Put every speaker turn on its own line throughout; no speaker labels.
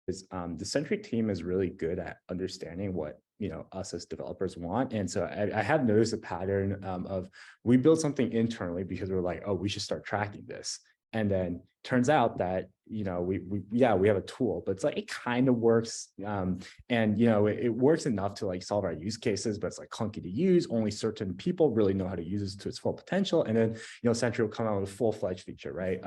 is the Sentry team is really good at understanding what us as developers want, and so I have noticed a pattern of we build something internally because we're like, oh, we should start tracking this, and then turns out that we have a tool, but it's like it kind of works, and it works enough to like solve our use cases, but it's like clunky to use. Only certain people really know how to use this to its full potential, and then Sentry will come out with a full-fledged feature, right?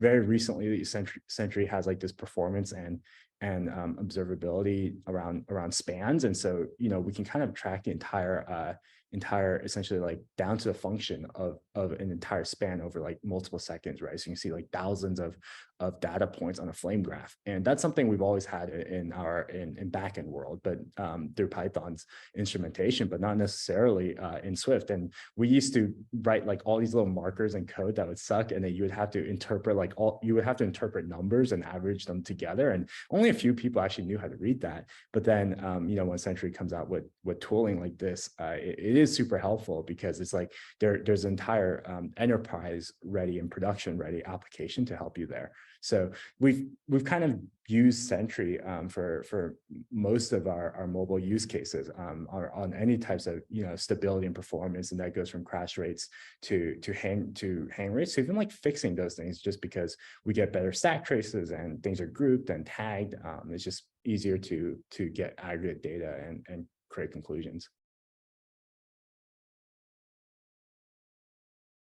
Very recently, Sentry has like this performance and observability around spans, and so we can kind of track the entire essentially like down to the function of an entire span over like multiple seconds, right? So you can see like thousands of data points on a flame graph, and that's something we've always had in our in backend world, but through Python's instrumentation, but not necessarily in Swift. And we used to write like all these little markers in code that would suck, and then you would have to interpret numbers and average them together, and only a few people actually knew how to read that. But then when Sentry comes out with tooling like this, it is super helpful, because it's like there's an entire enterprise ready and production ready application to help you there. So we've kind of used Sentry for most of our mobile use cases on any types of stability and performance, and that goes from crash rates to hang rates, to even like fixing those things, just because we get better stack traces and things are grouped and tagged. It's just easier to get aggregate data and create conclusions.